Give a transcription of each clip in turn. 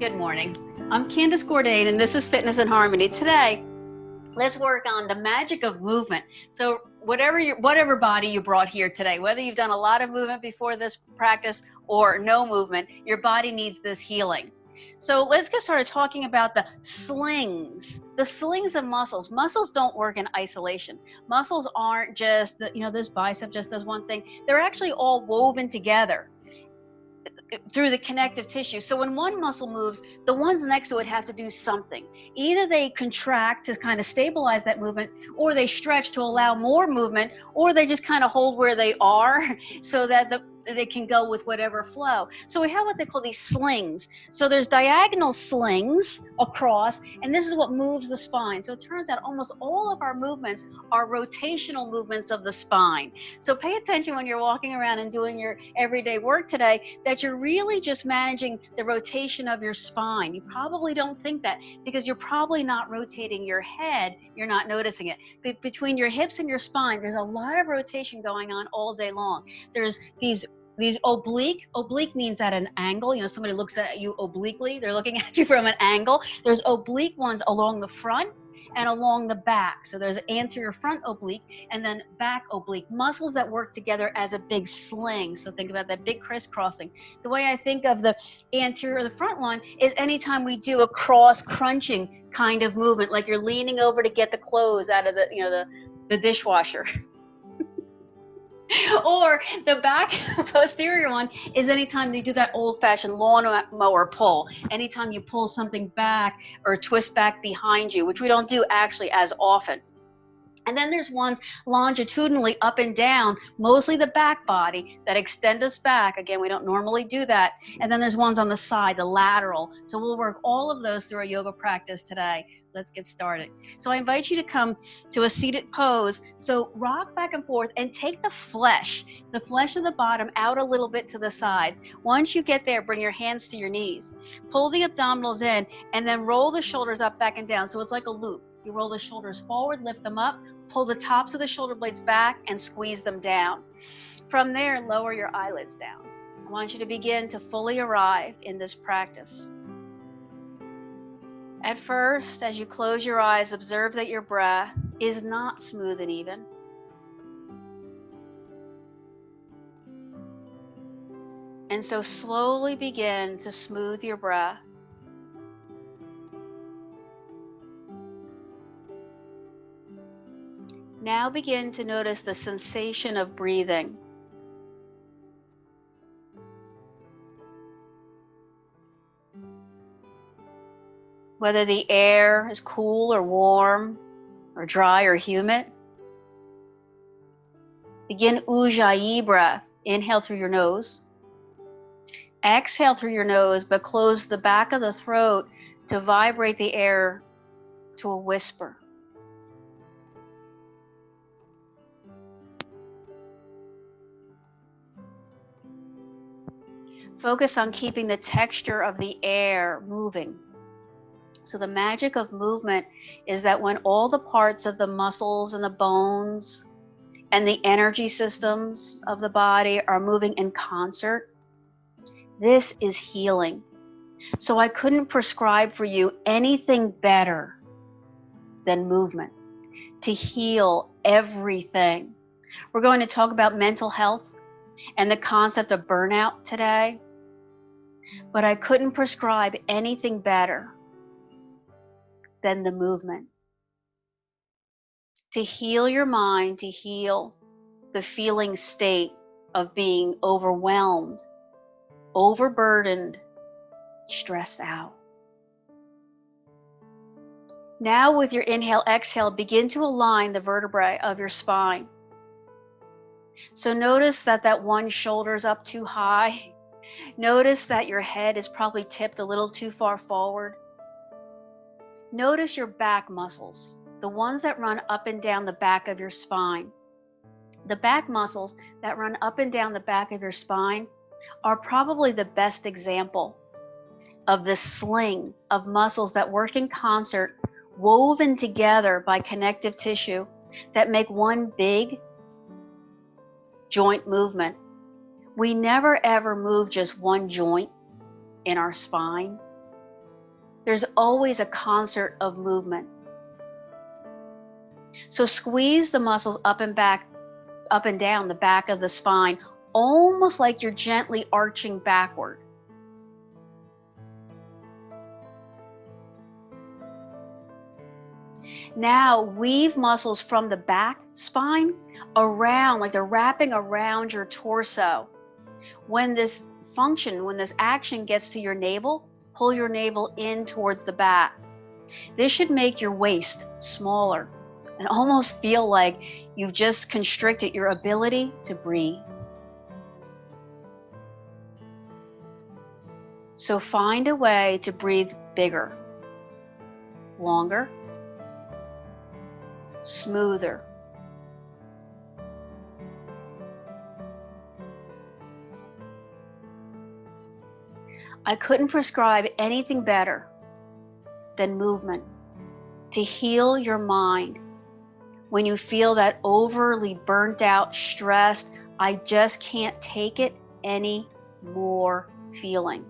Good morning. I'm Candace Gourdain, and this is Fitness and Harmony. Today, let's work on the magic of movement. So whatever body you brought here today, whether you've done a lot of movement before this practice or no movement, your body needs this healing. So let's get started talking about the slings. The slings of muscles. Muscles don't work in isolation. Muscles aren't just, this bicep just does one thing. They're actually all woven together through the connective tissue. So when one muscle moves, the ones next to it have to do something. Either they contract to kind of stabilize that movement, or they stretch to allow more movement, or they just kind of hold where they are so that they can go with whatever flow. So we have what they call these slings. So there's diagonal slings across, and this is what moves the spine. So it turns out almost all of our movements are rotational movements of the spine. So pay attention when you're walking around and doing your everyday work today, that you're really just managing the rotation of your spine. You probably don't think that because you're probably not rotating your head. You're not noticing it. But between your hips and your spine, there's a lot of rotation going on all day long. There's these oblique means at an angle. Somebody looks at you obliquely, they're looking at you from an angle. There's oblique ones along the front and along the back. So there's anterior front oblique and then back oblique, muscles that work together as a big sling. So think about that big crisscrossing. The way I think of the anterior or the front one is anytime we do a cross crunching kind of movement, like you're leaning over to get the clothes out of the dishwasher. Or the back posterior one is anytime you do that old-fashioned lawnmower pull. Anytime you pull something back or twist back behind you, which we don't do actually as often. And then there's ones longitudinally up and down, mostly the back body, that extend us back. Again, we don't normally do that. And then there's ones on the side, the lateral. So we'll work all of those through our yoga practice today. Let's get started. So I invite you to come to a seated pose. So rock back and forth and take the flesh of the bottom out a little bit to the sides. Once you get there, bring your hands to your knees. Pull the abdominals in and then roll the shoulders up, back and down. So it's like a loop. You roll the shoulders forward, lift them up, pull the tops of the shoulder blades back and squeeze them down. From there, lower your eyelids down. I want you to begin to fully arrive in this practice. At first, as you close your eyes, observe that your breath is not smooth and even. And so slowly begin to smooth your breath. Now begin to notice the sensation of breathing. Whether the air is cool or warm, or dry or humid. Begin Ujjayi breath. Inhale through your nose. Exhale through your nose, but close the back of the throat to vibrate the air to a whisper. Focus on keeping the texture of the air moving. So the magic of movement is that when all the parts of the muscles and the bones and the energy systems of the body are moving in concert, this is healing. So I couldn't prescribe for you anything better than movement to heal everything. We're going to talk about mental health and the concept of burnout today, but I couldn't prescribe anything better than the movement. To heal your mind, to heal the feeling state of being overwhelmed, overburdened, stressed out. Now with your inhale, exhale, begin to align the vertebrae of your spine. So notice that one shoulder's up too high. Notice that your head is probably tipped a little too far forward. Notice your back muscles, the ones that run up and down the back of your spine. The back muscles that run up and down the back of your spine are probably the best example of this sling of muscles that work in concert, woven together by connective tissue that make one big joint movement. We never ever move just one joint in our spine. There's always a concert of movement. So squeeze the muscles up and down the back of the spine, almost like you're gently arching backward. Now weave muscles from the back spine around, like they're wrapping around your torso. When this action gets to your navel, pull your navel in towards the back. This should make your waist smaller and almost feel like you've just constricted your ability to breathe. So find a way to breathe bigger, longer, smoother. I couldn't prescribe anything better than movement to heal your mind. When you feel that overly burnt out, stressed, I just can't take it anymore feeling.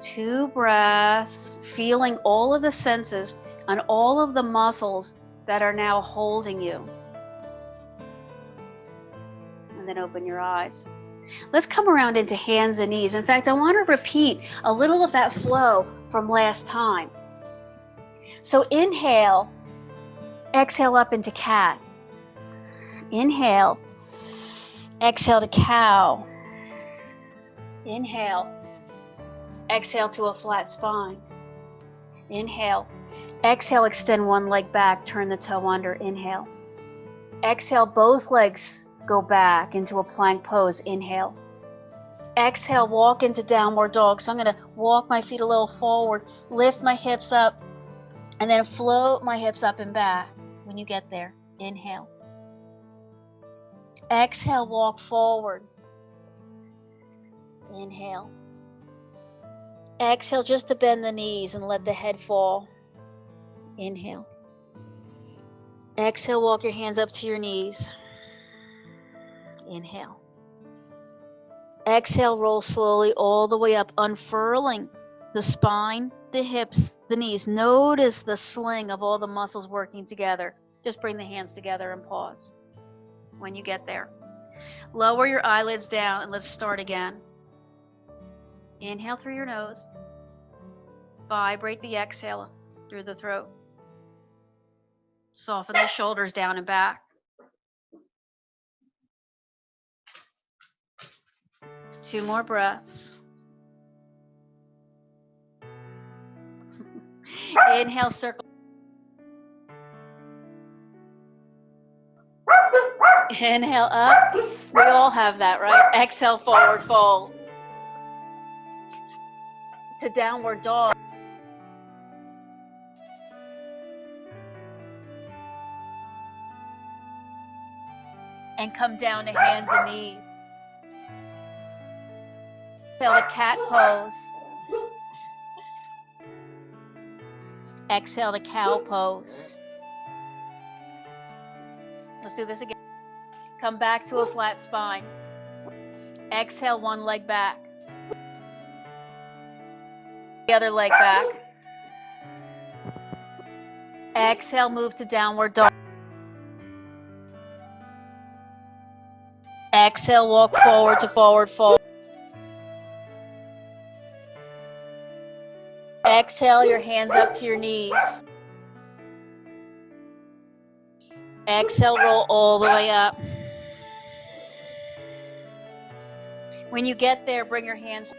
2 breaths, feeling all of the senses and all of the muscles that are now holding you. And then open your eyes. Let's come around into hands and knees. In fact, I want to repeat a little of that flow from last time. So inhale, exhale up into cat. Inhale, exhale to cow. Inhale, exhale to a flat spine. Inhale, exhale, extend one leg back, turn the toe under. Inhale, exhale, both legs go back into a plank pose. Inhale, exhale, walk into downward dog. So I'm going to walk my feet a little forward, lift my hips up, and then float my hips up and back. When you get there, inhale, exhale, walk forward. Inhale, exhale, just to bend the knees and let the head fall. Inhale, exhale, walk your hands up to your knees. Inhale, exhale, roll slowly all the way up, unfurling the spine, the hips, the knees. Notice the sling of all the muscles working together. Just bring the hands together and pause when you get there. Lower your eyelids down and let's start again. Inhale through your nose. Vibrate the exhale through the throat. Soften the shoulders down and back. Two more breaths. Inhale, circle. Inhale up. We all have that, right? Exhale, forward fold. To downward dog. And come down to hands and knees. Exhale to cat pose. Exhale to cow pose. Let's do this again. Come back to a flat spine. Exhale, one leg back. The other leg back. Exhale, move to downward dog. Exhale, walk forward to forward fold. Exhale, your hands up to your knees. Exhale, roll all the way up. When you get there, bring your hands.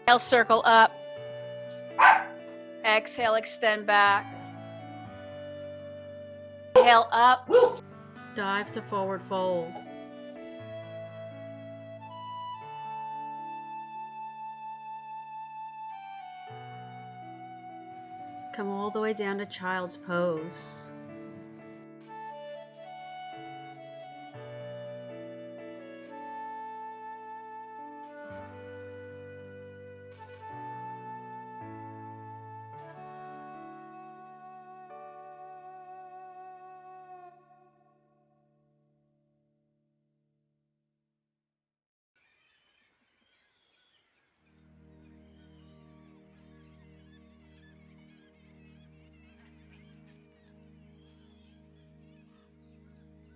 Exhale, circle up. Exhale, extend back. Inhale up. Dive to forward fold. Come all the way down to child's pose.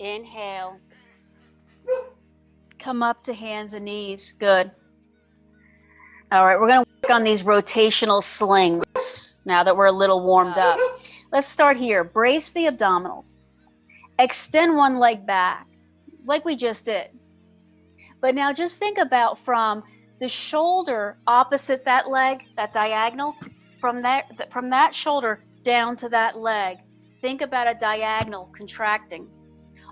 Inhale. Come up to hands and knees. Good. All right, we're going to work on these rotational slings now that we're a little warmed up. Let's start here. Brace the abdominals. Extend one leg back, like we just did. But now just think about from the shoulder opposite that leg, that diagonal, from that shoulder down to that leg. Think about a diagonal contracting.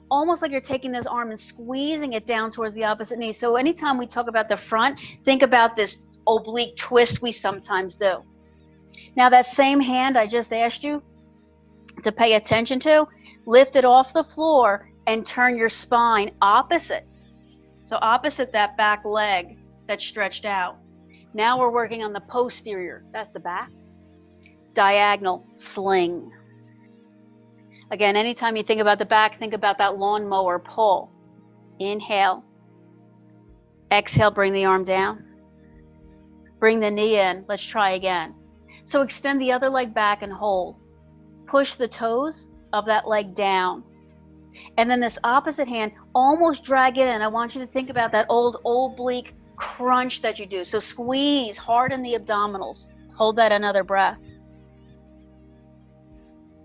Almost like you're taking this arm and squeezing it down towards the opposite knee. So anytime we talk about the front, think about this oblique twist we sometimes do. Now that same hand I just asked you to pay attention to, lift it off the floor and turn your spine opposite. So opposite that back leg that's stretched out. Now we're working on the posterior, that's the back. Diagonal sling. Again, anytime you think about the back, think about that lawnmower pull. Inhale. Exhale, bring the arm down. Bring the knee in. Let's try again. So extend the other leg back and hold. Push the toes of that leg down. And then this opposite hand, almost drag it in. I want you to think about that old oblique crunch that you do. So squeeze hard in the abdominals. Hold that another breath.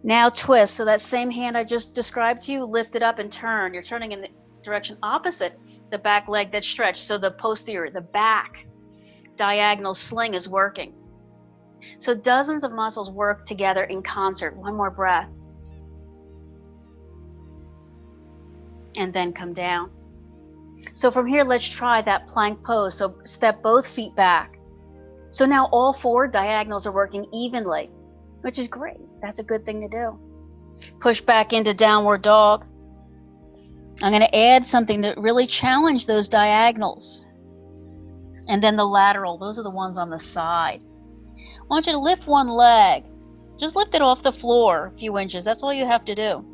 Now twist. So that same hand I just described to you, lift it up and turn. You're turning in the direction opposite the back leg that's stretched. So the posterior, the back diagonal sling is working. So dozens of muscles work together in concert. One more breath. And then come down. So from here, let's try that plank pose. So step both feet back. So now all four diagonals are working evenly, which is great. That's a good thing to do. Push back into downward dog. I'm going to add something to really challenge those diagonals. And then the lateral, those are the ones on the side. I want you to lift one leg. Just lift it off the floor a few inches. That's all you have to do.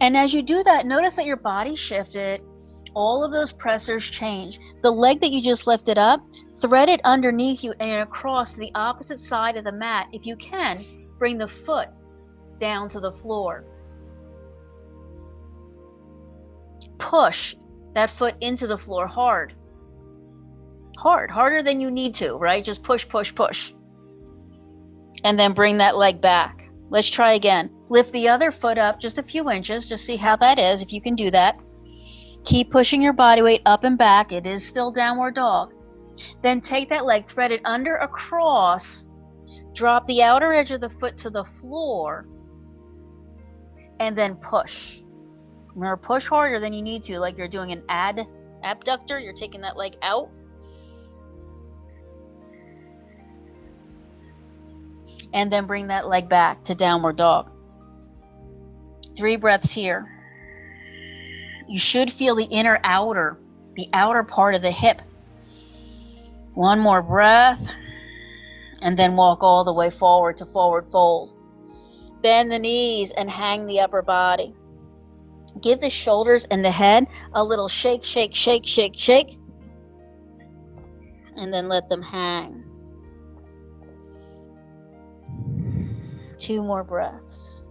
And as you do that, notice that your body shifted. All of those pressors change. The leg that you just lifted up, thread it underneath you and across the opposite side of the mat. If you can, bring the foot down to the floor. Push that foot into the floor hard. Harder than you need to, right? Just push, push, push. And then bring that leg back. Let's try again. Lift the other foot up just a few inches. Just see how that is, if you can do that. Keep pushing your body weight up and back. It is still downward dog. Then take that leg, thread it under across, drop the outer edge of the foot to the floor, and then push. Remember, push harder than you need to, like you're doing an abductor. You're taking that leg out. And then bring that leg back to downward dog. 3 breaths here. You should feel the outer part of the hip. One more breath. And then walk all the way forward to forward fold. Bend the knees and hang the upper body. Give the shoulders and the head a little shake, shake, shake, shake, shake. And then let them hang. 2 more breaths.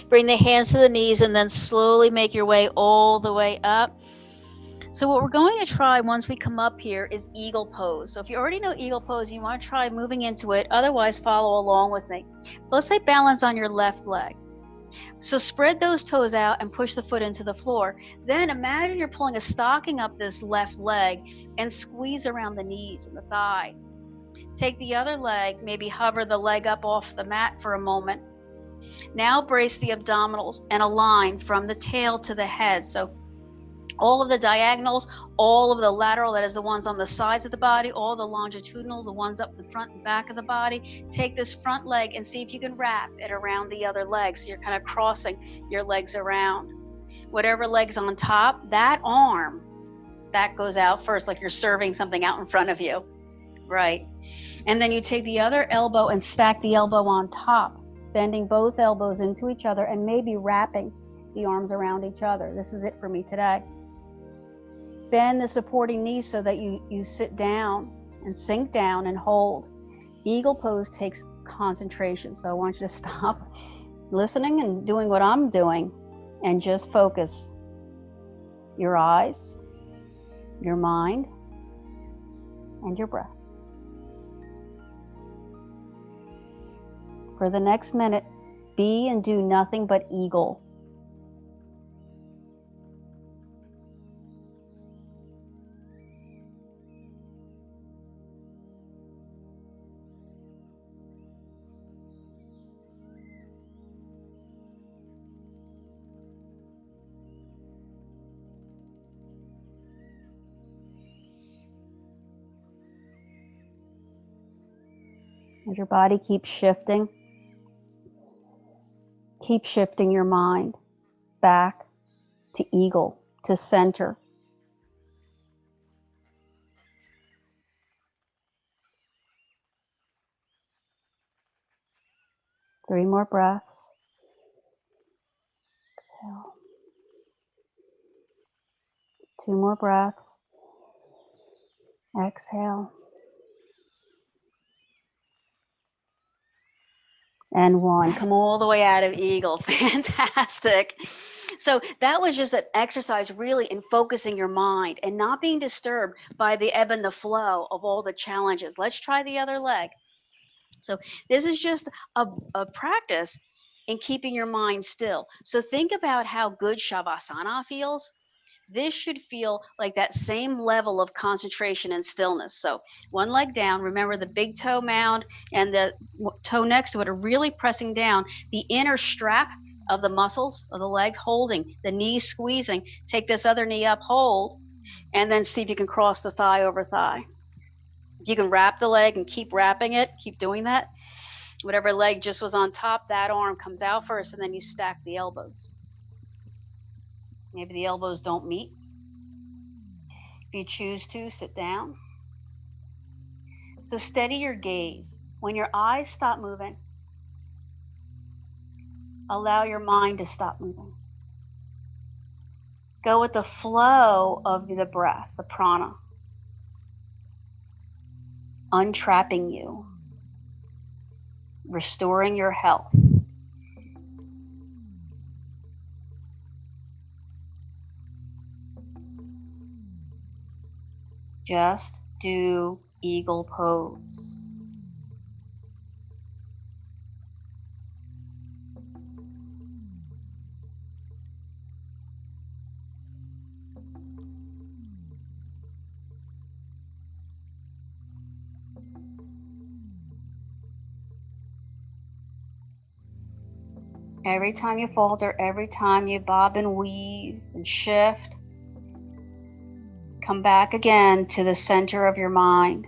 Bring the hands to the knees and then slowly make your way all the way up. So what we're going to try once we come up here is eagle pose. So if you already know eagle pose, you want to try moving into it. Otherwise, follow along with me. Let's say balance on your left leg. So spread those toes out and push the foot into the floor. Then imagine you're pulling a stocking up this left leg and squeeze around the knees and the thigh. Take the other leg, maybe hover the leg up off the mat for a moment. Now brace the abdominals and align from the tail to the head. So all of the diagonals, all of the lateral, that is the ones on the sides of the body, all the longitudinal, the ones up the front and back of the body. Take this front leg and see if you can wrap it around the other leg. So you're kind of crossing your legs around. Whatever leg's on top, that arm, that goes out first, like you're serving something out in front of you, right? And then you take the other elbow and stack the elbow on top, bending both elbows into each other and maybe wrapping the arms around each other. This is it for me today. Bend the supporting knees so that you sit down and sink down and hold. Eagle pose takes concentration. So I want you to stop listening and doing what I'm doing and just focus your eyes, your mind, and your breath. For the next minute, be and do nothing but eagle. As your body keeps shifting your mind back to eagle, to center. Three more breaths. Exhale. Two more breaths. Exhale. And one. Come all the way out of eagle. Fantastic. So that was just an exercise really in focusing your mind and not being disturbed by the ebb and the flow of all the challenges. Let's try the other leg. So this is just a practice in keeping your mind still. So think about how good Shavasana feels. This should feel like that same level of concentration and stillness. So one leg down, remember the big toe mound and the toe next to it are really pressing down the inner strap of the muscles of the legs, holding the knees, squeezing. Take this other knee up, hold, and then see if you can cross the thigh over thigh. If you can wrap the leg and keep wrapping it, keep doing that. Whatever leg just was on top, that arm comes out first, and then you stack the elbows. Maybe the elbows don't meet. If you choose to, sit down. So steady your gaze. When your eyes stop moving, allow your mind to stop moving. Go with the flow of the breath, the prana, untrapping you, restoring your health. Just do eagle pose. Every time you falter, every time you bob and weave and shift, come back again to the center of your mind.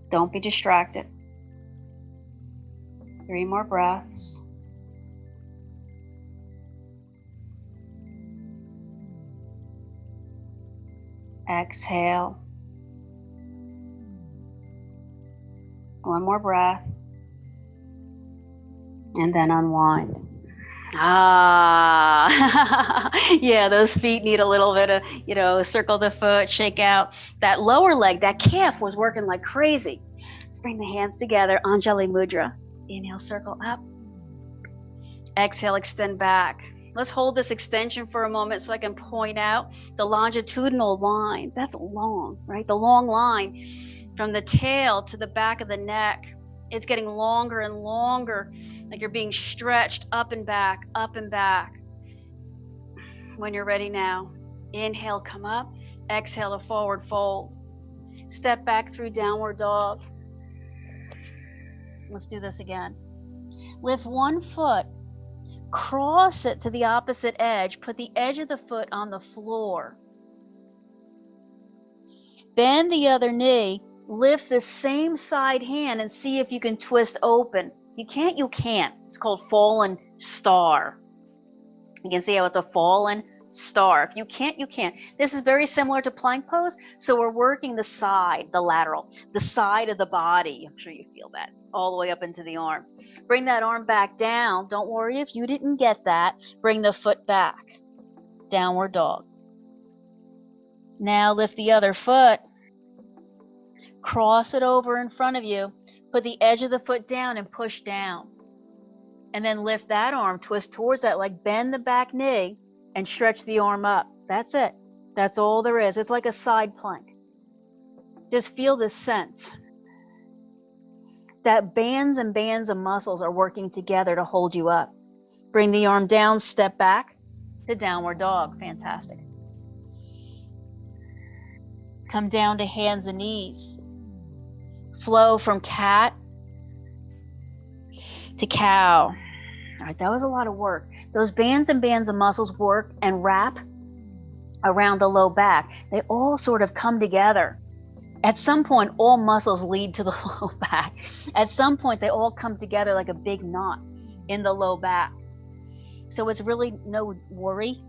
Don't be distracted. 3 more breaths. Exhale. 1 more breath. And then unwind. Yeah, those feet need a little bit of, circle the foot, shake out. That lower leg, that calf was working like crazy. Let's bring the hands together, Anjali Mudra. Inhale, circle up. Exhale, extend back. Let's hold this extension for a moment so I can point out the longitudinal line. That's long, right? The long line from the tail to the back of the neck. It's getting longer and longer, like you're being stretched up and back, up and back. When you're ready now, inhale, come up. Exhale, a forward fold. Step back through downward dog. Let's do this again. Lift one foot, cross it to the opposite edge. Put the edge of the foot on the floor. Bend the other knee. Lift the same side hand and see if you can twist open. You can't, you can't. It's called fallen star. You can see how it's a fallen star. If you can't, you can't. This is very similar to plank pose. So we're working the side, the lateral, the side of the body. I'm sure you feel that all the way up into the arm. Bring that arm back down. Don't worry if you didn't get that. Bring the foot back. Downward dog. Now lift the other foot. Cross it over in front of you. Put the edge of the foot down and push down. And then lift that arm, twist towards that leg, bend the back knee, and stretch the arm up. That's it. That's all there is. It's like a side plank. Just feel this sense that bands and bands of muscles are working together to hold you up. Bring the arm down, step back to downward dog. Fantastic. Come down to hands and knees. Flow from cat to cow. All right, that was a lot of work. Those bands and bands of muscles work and wrap around the low back. They all sort of come together. At some point, all muscles lead to the low back. At some point, they all come together like a big knot in the low back. So it's really no worry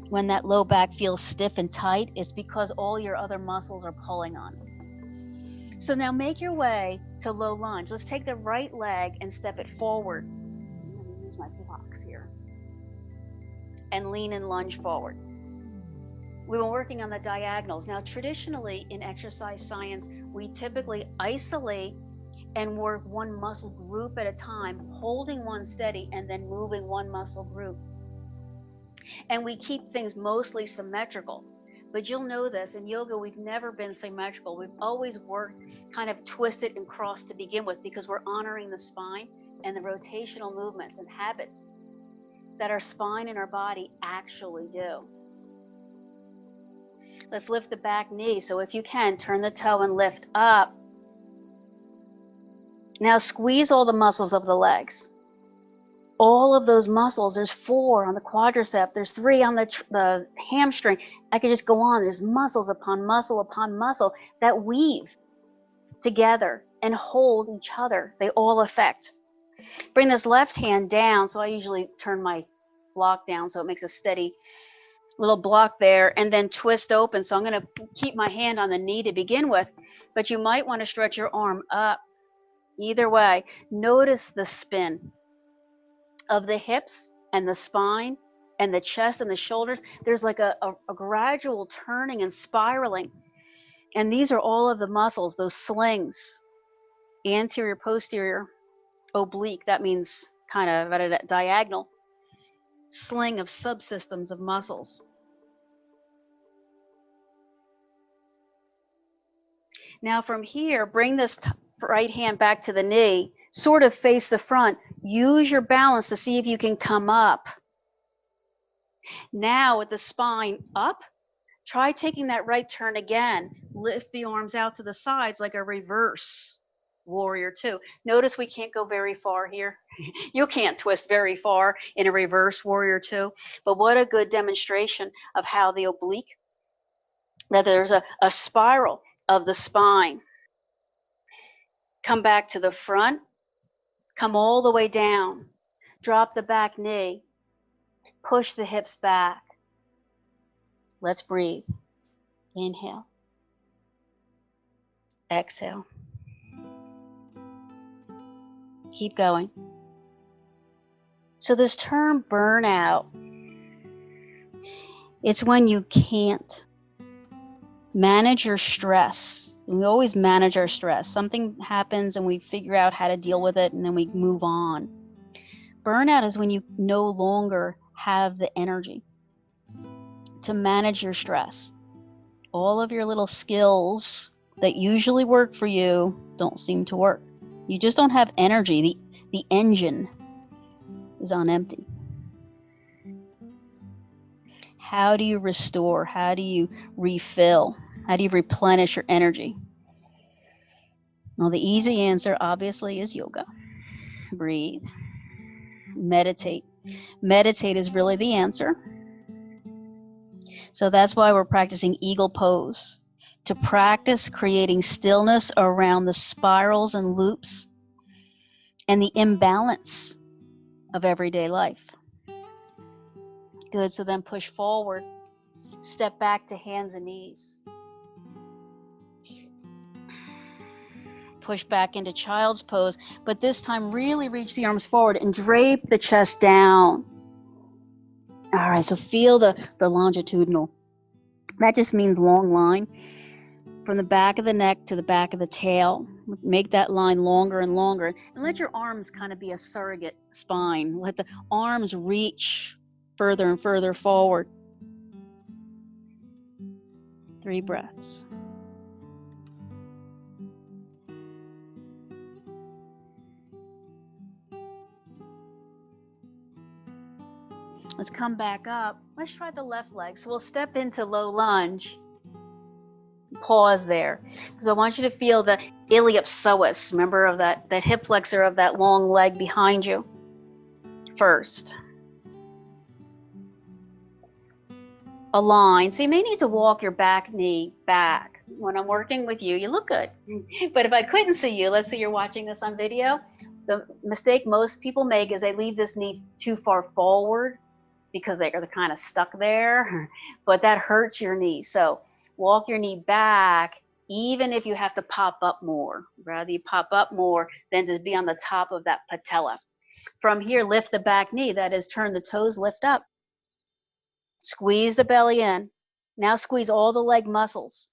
when that low back feels stiff and tight. It's because all your other muscles are pulling on it. So now make your way to low lunge. Let's take the right leg and step it forward. Let me use my blocks here. And lean and lunge forward. We've been working on the diagonals. Now, traditionally in exercise science, we typically isolate and work one muscle group at a time, holding one steady and then moving one muscle group. And we keep things mostly symmetrical. But you'll know this, in yoga, we've never been symmetrical. We've always worked kind of twisted and crossed to begin with because we're honoring the spine and the rotational movements and habits that our spine and our body actually do. Let's lift the back knee. So if you can, turn the toe and lift up. Now squeeze all the muscles of the legs. All of those muscles, there's 4 on the quadricep, there's 3 on the hamstring. I could just go on. There's muscles upon muscle that weave together and hold each other. They all affect. Bring this left hand down. So I usually turn my block down so it makes a steady little block there, and then twist open. So I'm going to keep my hand on the knee to begin with, but you might want to stretch your arm up. Either way, notice the spin of the hips and the spine and the chest and the shoulders. There's like a gradual turning and spiraling. And these are all of the muscles, those slings, anterior, posterior, oblique. That means kind of at a diagonal sling of subsystems of muscles. Now from here, bring this right hand back to the knee, sort of face the front. Use your balance to see if you can come up. Now with the spine up, try taking that right turn again. Lift the arms out to the sides like a reverse warrior 2. Notice we can't go very far here. You can't twist very far in a reverse warrior 2, but what a good demonstration of how the oblique, that there's a spiral of the spine. Come back to the front, come all the way down, drop the back knee, push the hips back. Let's breathe. Inhale, exhale. Keep going. So this term burnout, it's when you can't manage your stress. We always manage our stress. Something happens and we figure out how to deal with it and then we move on. Burnout is when you no longer have the energy to manage your stress. All of your little skills that usually work for you don't seem to work. You just don't have energy. The engine is on empty. How do you restore? How do you refill? How do you replenish your energy? Well, the easy answer obviously is yoga. Breathe. Meditate. Meditate is really the answer. So that's why we're practicing eagle pose, to practice creating stillness around the spirals and loops and the imbalance of everyday life. Good, so then push forward, step back to hands and knees. Push back into child's pose, but this time really reach the arms forward and drape the chest down. All right, so feel the longitudinal. That just means long line. from the back of the neck to the back of the tail. Make that line longer and longer, and let your arms kind of be a surrogate spine. Let the arms reach further and further forward. 3 breaths. Let's come back up. Let's try the left leg. So we'll step into low lunge. Pause there, because I want you to feel the iliopsoas. Remember, of that hip flexor of that long leg behind you first. Align. So you may need to walk your back knee back. When I'm working with you, you look good. But if I couldn't see you, let's say you're watching this on video, the mistake most people make is they leave this knee too far forward because they're kind of stuck there, but that hurts your knee. So walk your knee back, even if you have to pop up more. Rather you pop up more than just be on the top of that patella. From here, lift the back knee. That is, turn the toes, lift up. Squeeze the belly in. Now squeeze all the leg muscles.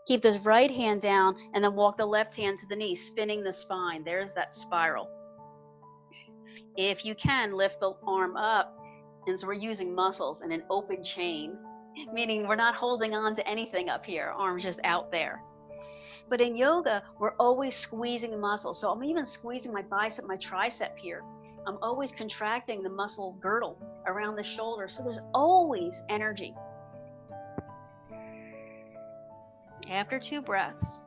Keep the right hand down and then walk the left hand to the knee, spinning the spine. There's that spiral. If you can, lift the arm up. And so we're using muscles in an open chain, meaning we're not holding on to anything up here, arms just out there. But in yoga, we're always squeezing the muscles. So I'm even squeezing my bicep, my tricep here. I'm always contracting the muscle girdle around the shoulder. So there's always energy. After 2 breaths.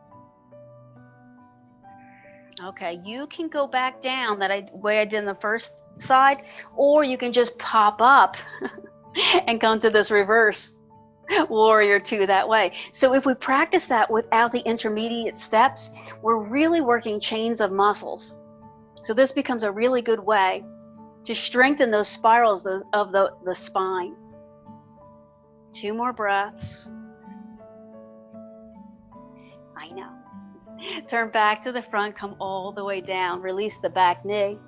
Okay, you can go back down way I did in the first side, or you can just pop up and come to this reverse warrior 2 that way. So if we practice that without the intermediate steps, we're really working chains of muscles. So this becomes a really good way to strengthen those spirals of the spine. 2 more breaths. I know. Turn back to the front, come all the way down. Release the back knee.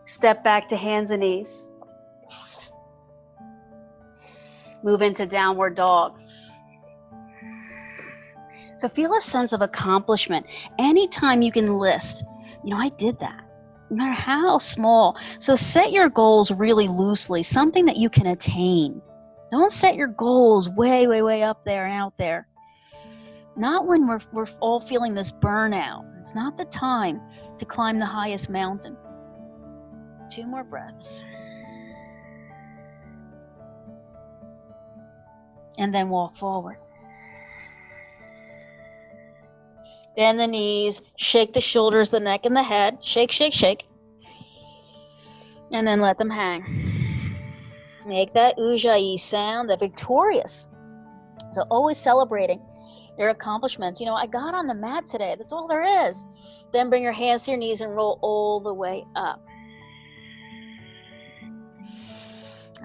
Step back to hands and knees. Move into downward dog. So feel a sense of accomplishment. Anytime you can list, I did that, no matter how small. So set your goals really loosely, something that you can attain. Don't set your goals way, way, way up there and out there. Not when we're all feeling this burnout. It's not the time to climb the highest mountain. 2 more breaths. And then walk forward. Bend the knees, shake the shoulders, the neck, and the head. Shake, shake, shake. And then let them hang. Make that ujjayi sound, the victorious. So always celebrating your accomplishments. I got on the mat today. That's all there is. Then bring your hands to your knees and roll all the way up.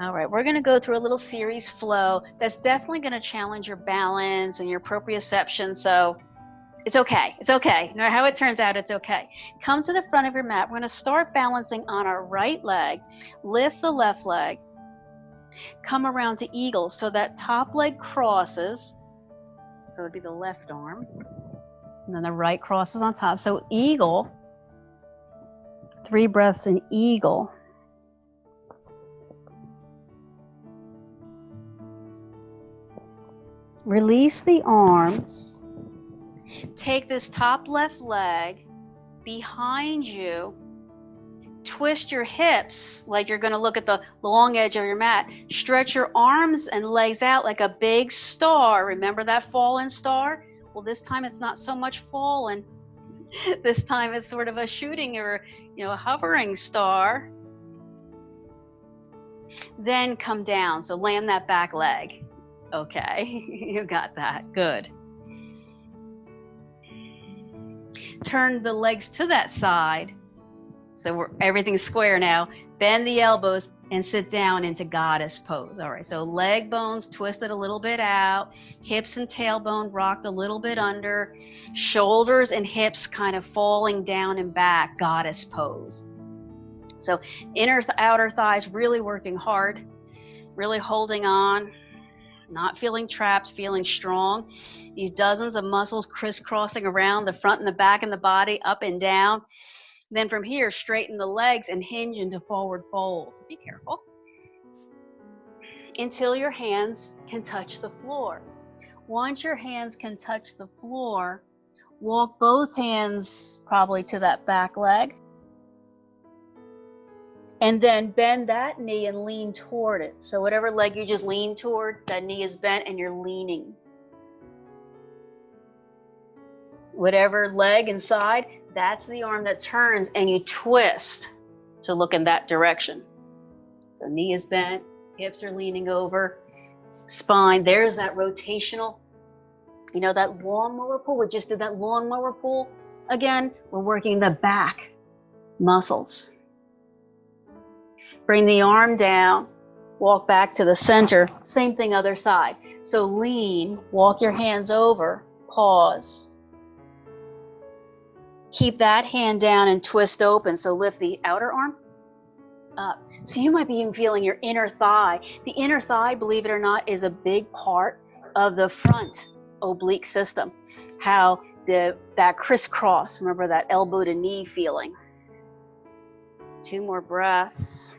All right, we're going to go through a little series flow that's definitely going to challenge your balance and your proprioception. So it's okay. It's okay. No matter how it turns out, it's okay. Come to the front of your mat. We're going to start balancing on our right leg. Lift the left leg. Come around to eagle. So that top leg crosses. So it would be the left arm. And then the right crosses on top. So eagle. 3 breaths in eagle. Release the arms. Take this top left leg behind you. Twist your hips like you're going to look at the long edge of your mat. Stretch your arms and legs out like a big star. Remember that fallen star? Well, this time it's not so much fallen. This time it's sort of a shooting or, a hovering star. Then come down. So land that back leg. Okay, you got that. Good. Turn the legs to that side. So everything's square now. Bend the elbows and sit down into goddess pose. All right, so leg bones twisted a little bit out. Hips and tailbone rocked a little bit under. Shoulders and hips kind of falling down and back, goddess pose. So inner outer thighs really working hard. Really holding on. Not feeling trapped, feeling strong. These dozens of muscles crisscrossing around the front and the back and the body, up and down. Then from here, straighten the legs and hinge into forward folds. Be careful. Until your hands can touch the floor. Once your hands can touch the floor, walk both hands probably to that back leg. And then bend that knee and lean toward it. So whatever leg you just lean toward, that knee is bent and you're leaning. Whatever leg inside, that's the arm that turns and you twist to look in that direction. So knee is bent, hips are leaning over, spine, there's that rotational. You know that lawnmower pull? We just did that lawnmower pull. Again, we're working the back muscles. Bring the arm down, walk back to the center. Same thing other side. So lean, walk your hands over, pause. Keep that hand down and twist open. So lift the outer arm up. So you might be even feeling your inner thigh. The inner thigh, believe it or not, is a big part of the front oblique system. How that crisscross, remember that elbow to knee feeling. 2 more breaths.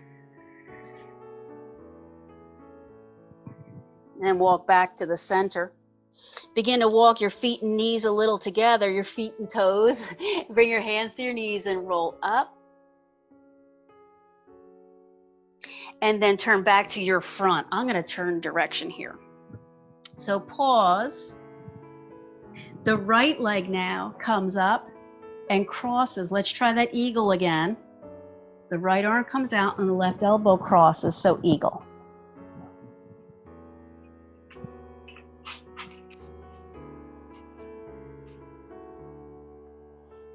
And walk back to the center. Begin to walk your feet and knees a little together, your feet and toes. Bring your hands to your knees and roll up. And then turn back to your front. I'm going to turn direction here. So pause. The right leg now comes up and crosses. Let's try that eagle again. The right arm comes out and the left elbow crosses, so eagle.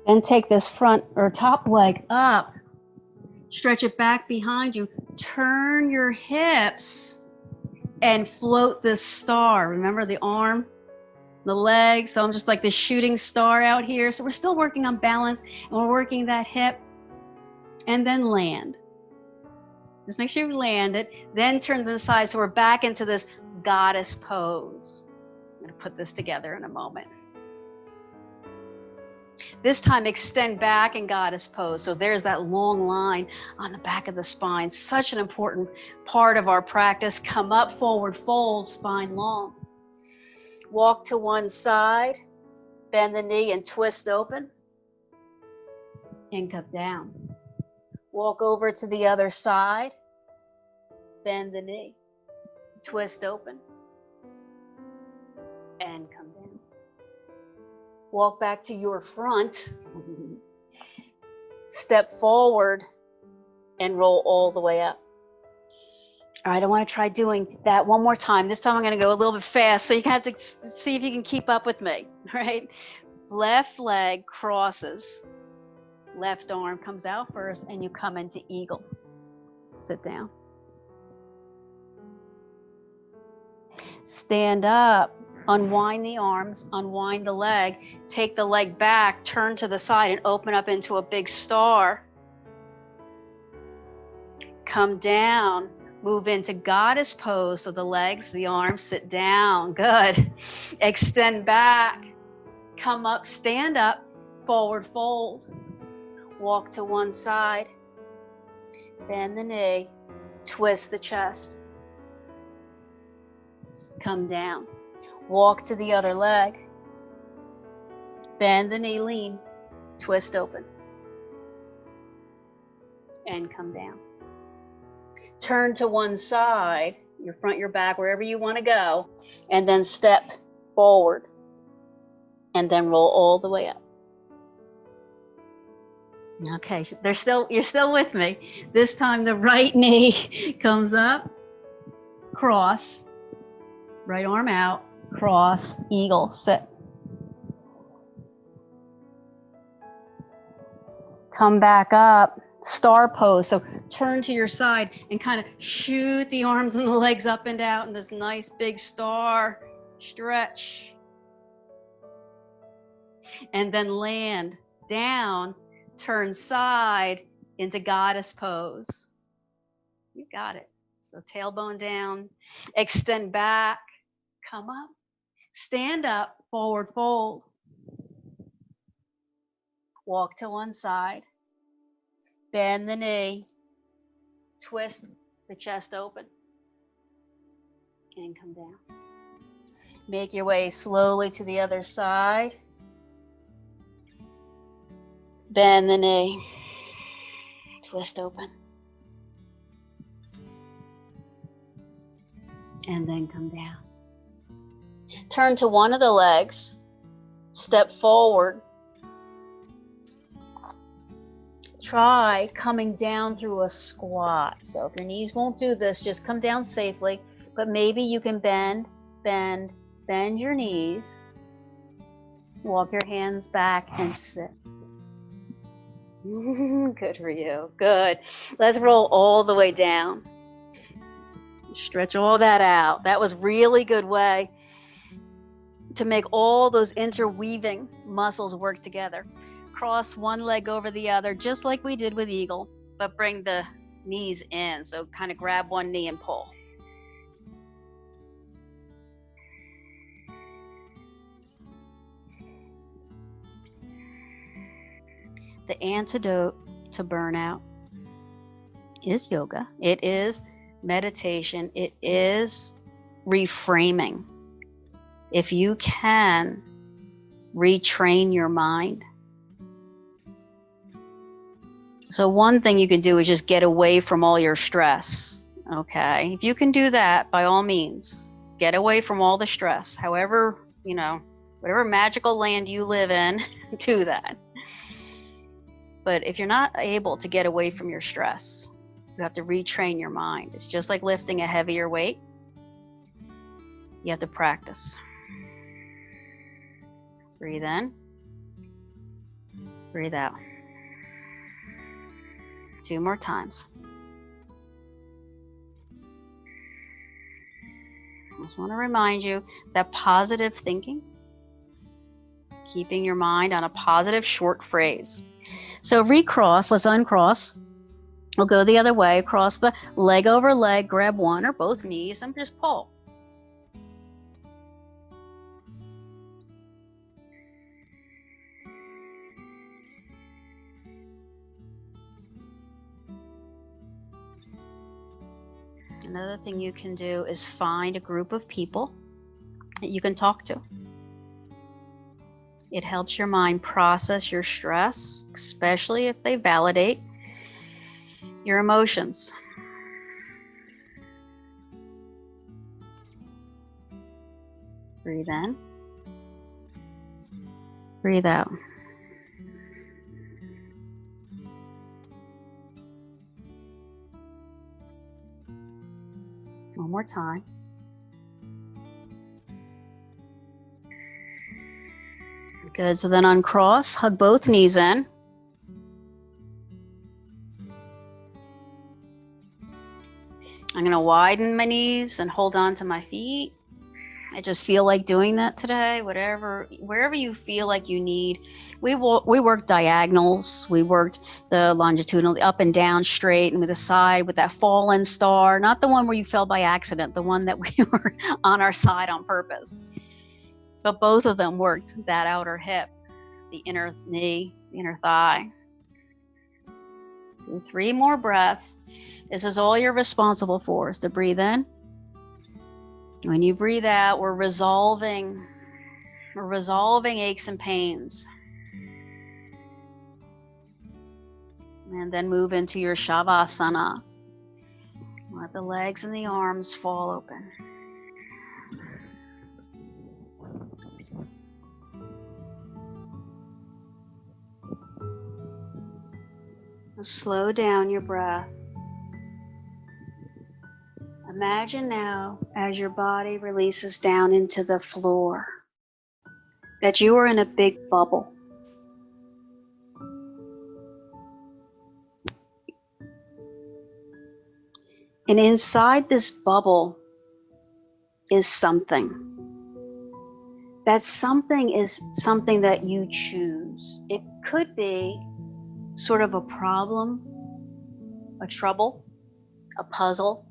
Then take this front or top leg up, stretch it back behind you, turn your hips and float this star. Remember the arm, the leg, so I'm just like this shooting star out here. So we're still working on balance and we're working that hip. And then land. Just make sure you land it. Then turn to the side so we're back into this goddess pose. I'm going to put this together in a moment. This time extend back in goddess pose. So there's that long line on the back of the spine. Such an important part of our practice. Come up, forward fold, spine long. Walk to one side. Bend the knee and twist open. And come down. Walk over to the other side, bend the knee, twist open, and come down. Walk back to your front, step forward, and roll all the way up. All right, I want to try doing that one more time. This time I'm going to go a little bit fast, so you have to see if you can keep up with me, right? Left leg crosses. Left arm comes out first and you come into eagle. Sit down. Stand up, unwind the arms, unwind the leg, take the leg back, turn to the side and open up into a big star. Come down, move into goddess pose. So the legs, the arms sit down. Good. Extend back, come up, stand up, forward fold. Walk to one side, bend the knee, twist the chest. Come down. Walk to the other leg. Bend the knee, lean, twist open. And come down. Turn to one side, your front, your back, wherever you want to go, and then step forward. And then roll all the way up. Okay, you're still with me. This time the right knee comes up, cross, right arm out, cross, eagle, sit. Come back up, star pose. So turn to your side and kind of shoot the arms and the legs up and out in this nice big star, stretch. And then land down. Turn side into goddess pose. You got it. So tailbone down, extend back, Come up. Stand up, forward fold. Walk to one side. Bend the knee. Twist the chest open. And come down. Make your way slowly to the other side. Bend the knee. Twist open. And then come down. Turn to one of the legs. Step forward. Try coming down through a squat. So if your knees won't do this, just come down safely. But maybe you can bend your knees. Walk your hands back and sit. Good for you. Good. Let's roll all the way down. Stretch all that out. That was really good way to make all those interweaving muscles work together. Cross one leg over the other, just like we did with Eagle, but bring the knees in. So kind of grab one knee and pull. The antidote to burnout is yoga. It is meditation. It is reframing. If you can retrain your mind. So one thing you can do is just get away from all your stress. Okay. If you can do that, by all means, get away from all the stress. However, whatever magical land you live in, do that. But if you're not able to get away from your stress, you have to retrain your mind. It's just like lifting a heavier weight. You have to practice. Breathe in. Breathe out. 2 more times. I just want to remind you that positive thinking, keeping your mind on a positive short phrase. So recross, let's uncross. We'll go the other way, cross the leg over leg, grab one or both knees and just pull. Another thing you can do is find a group of people that you can talk to. It helps your mind process your stress, especially if they validate your emotions. Breathe in. Breathe out. One more time. Good. So then uncross, hug both knees in. I'm going to widen my knees and hold on to my feet. I just feel like doing that today, wherever you feel like you need. We worked diagonals. We worked the longitudinal, the up and down, straight, and with the side with that fallen star, not the one where you fell by accident, the one that we were on our side on purpose. But both of them worked that outer hip, the inner knee, the inner thigh. Do 3 more breaths. This is all you're responsible for, is to breathe in. When you breathe out, we're resolving aches and pains. And then move into your Shavasana. Let the legs and the arms fall open. Slow down your breath. Imagine now, as your body releases down into the floor, that you are in a big bubble. And inside this bubble is something. That something is something that you choose. It could be sort of a problem, a trouble, a puzzle,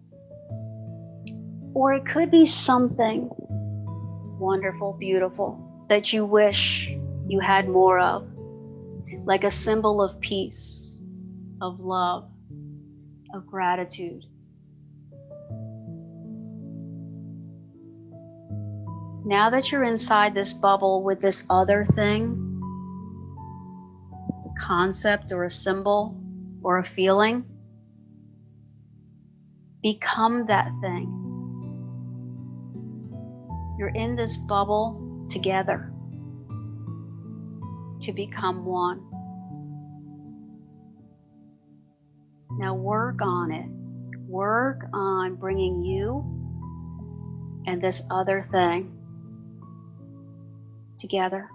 or it could be something wonderful, beautiful, that you wish you had more of, like a symbol of peace, of love, of gratitude. Now that you're inside this bubble with this other thing, a concept or a symbol or a feeling, become that thing. You're in this bubble together to become one. Now work on it. Work on bringing you and this other thing together.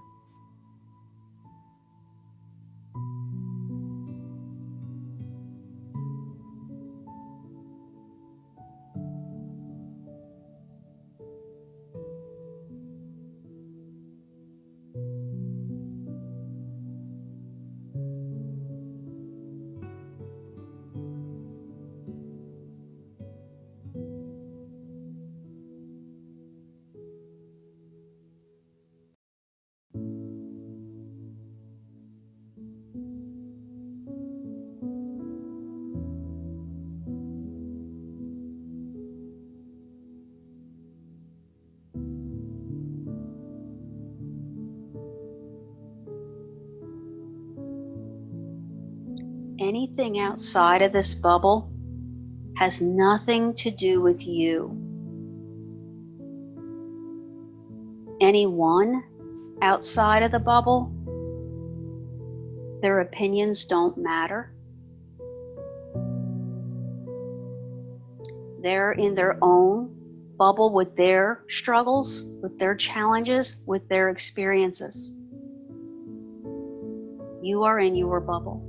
Anything outside of this bubble has nothing to do with you. Anyone outside of the bubble, their opinions don't matter. They're in their own bubble with their struggles, with their challenges, with their experiences. You are in your bubble.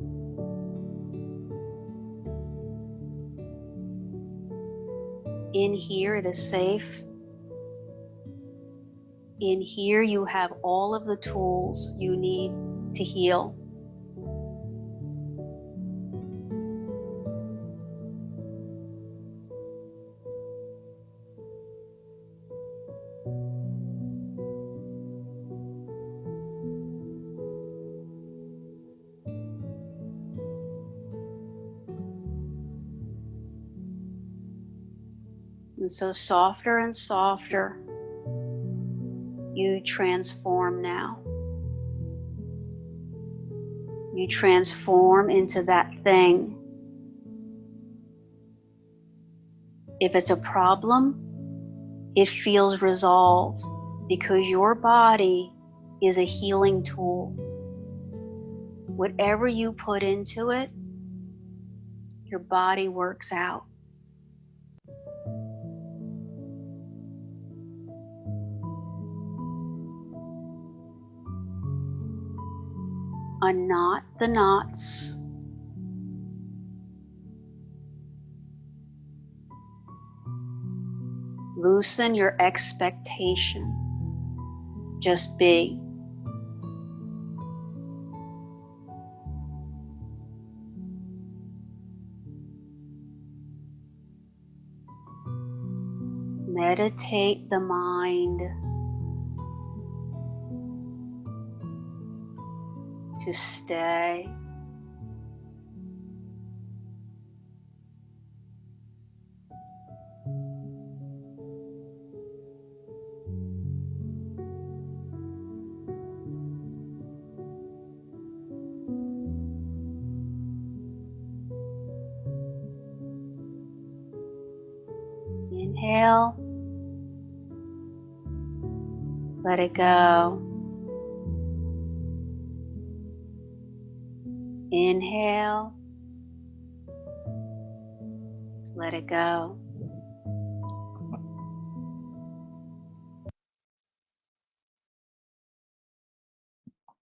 In here it is safe. In here you have all of the tools you need to heal. And so softer and softer, you transform now. You transform into that thing. If it's a problem, it feels resolved because your body is a healing tool. Whatever you put into it, your body works out. Unknot the knots. Loosen your expectation. Just be. Meditate the mind to stay. Inhale. Let it go. Inhale. Let it go.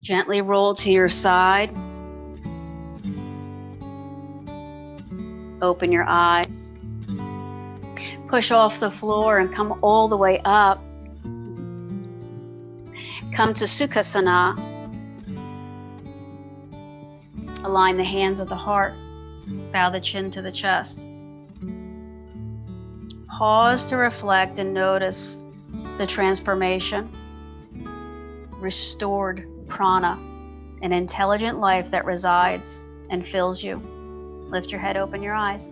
Gently roll to your side. Open your eyes. Push off the floor and come all the way up. Come to Sukhasana. Align the hands at the heart. Bow the chin to the chest. Pause to reflect and notice the transformation, restored prana, an intelligent life that resides and fills you. Lift your head, open your eyes.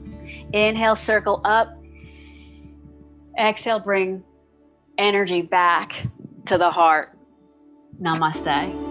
Inhale, circle up. Exhale, bring energy back to the heart. Namaste.